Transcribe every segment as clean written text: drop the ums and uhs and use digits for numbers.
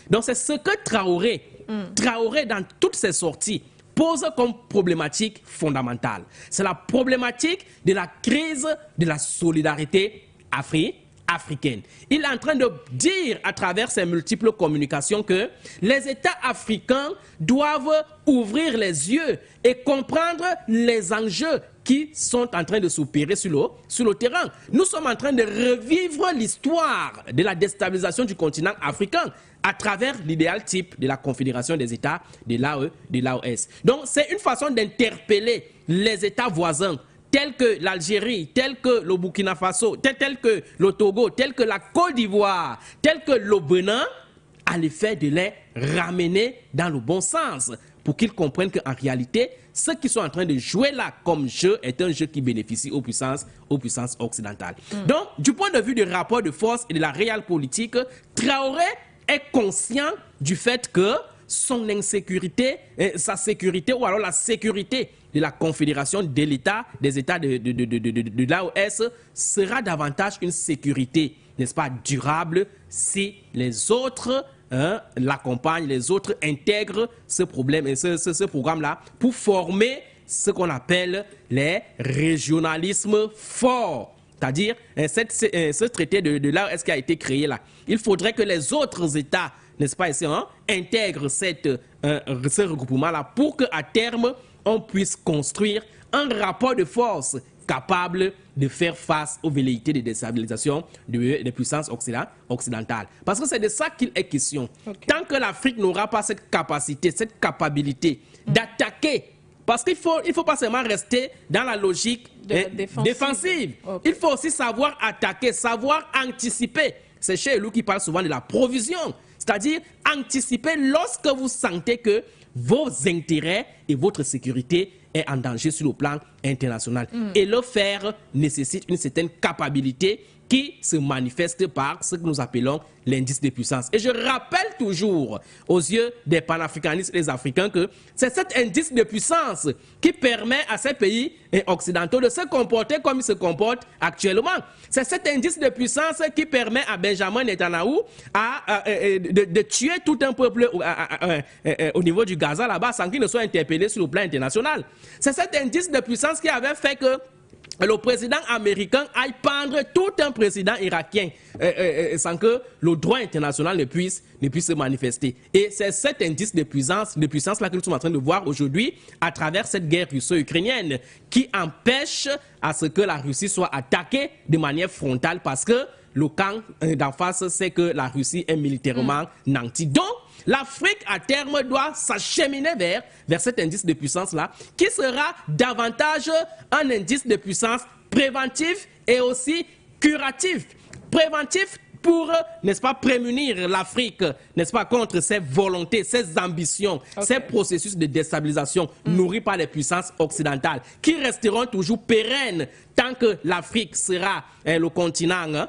Donc c'est ce que Traoré, dans toutes ses sorties, pose comme problématique fondamentale. C'est la problématique de la crise de la solidarité africaine. Il est en train de dire à travers ses multiples communications que les États africains doivent ouvrir les yeux et comprendre les enjeux qui sont en train de s'opérer sur le terrain. Nous sommes en train de revivre l'histoire de la déstabilisation du continent africain à travers l'idéal type de la Confédération des États de l'AOS. Donc c'est une façon d'interpeller les États voisins tels que l'Algérie, tels que le Burkina Faso, tels que le Togo, tels que la Côte d'Ivoire, tels que le Bénin, à l'effet de les ramener dans le bon sens pour qu'ils comprennent qu'en réalité, ce qu'ils sont en train de jouer là comme jeu est un jeu qui bénéficie aux puissances occidentales. Donc, du point de vue du rapport de force et de la réelle politique, Traoré est conscient du fait que son insécurité, sa sécurité ou alors la sécurité de la Confédération des États de l'AOS sera davantage une sécurité, n'est-ce pas, durable si les autres l'accompagnent, les autres intègrent ce problème et ce programme-là pour former ce qu'on appelle les régionalismes forts. C'est-à-dire, ce traité de l'AOS qui a été créé là, il faudrait que les autres États, n'est-ce pas, ici, intègrent ce regroupement-là pour qu'à terme, on puisse construire un rapport de force capable de faire face aux velléités de déstabilisation des puissances occidentales. Parce que c'est de ça qu'il est question. Okay. Tant que l'Afrique n'aura pas cette capacité, cette capacité d'attaquer, parce qu'il faut pas seulement rester dans la logique défensive. Okay. Il faut aussi savoir attaquer, savoir anticiper. C'est chez Elou qui parle souvent de la provision. C'est-à-dire anticiper lorsque vous sentez que vos intérêts et votre sécurité est en danger sur le plan international. Et le faire nécessite une certaine capacité qui se manifeste par ce que nous appelons l'indice de puissance. Et je rappelle toujours aux yeux des panafricanistes et des Africains que c'est cet indice de puissance qui permet à ces pays occidentaux de se comporter comme ils se comportent actuellement. C'est cet indice de puissance qui permet à Benjamin Netanyahou de tuer tout un peuple au niveau du Gaza là-bas sans qu'il ne soit interpellé sur le plan international. C'est cet indice de puissance qui avait fait que le président américain aille pendre tout un président irakien sans que le droit international ne puisse se manifester. Et c'est cet indice de puissance là que nous sommes en train de voir aujourd'hui à travers cette guerre russo-ukrainienne qui empêche à ce que la Russie soit attaquée de manière frontale parce que le camp d'en face sait que la Russie est militairement nantie. Donc, l'Afrique, à terme, doit s'acheminer vers cet indice de puissance-là, qui sera davantage un indice de puissance préventif et aussi curatif. Préventif pour, n'est-ce pas, prémunir l'Afrique, n'est-ce pas, contre ses volontés, ses ambitions, ses processus de déstabilisation nourris par les puissances occidentales, qui resteront toujours pérennes tant que l'Afrique sera le continent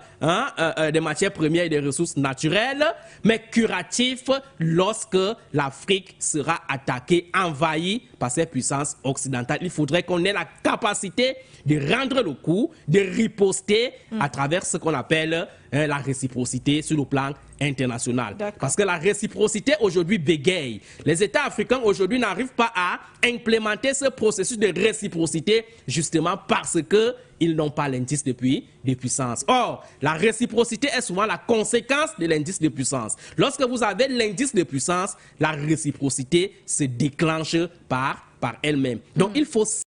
des matières premières et des ressources naturelles, mais curatif lorsque l'Afrique sera attaquée, envahie par ces puissances occidentales. Il faudrait qu'on ait la capacité de rendre le coup, de riposter à travers ce qu'on appelle la réciprocité sur le plan international. Parce que la réciprocité aujourd'hui bégaye. Les États africains aujourd'hui n'arrivent pas à implémenter ce processus de réciprocité justement parce qu'ils n'ont pas l'indice de puissance. Or, la réciprocité est souvent la conséquence de l'indice de puissance. Lorsque vous avez l'indice de puissance, la réciprocité se déclenche par elle-même. Donc, il faut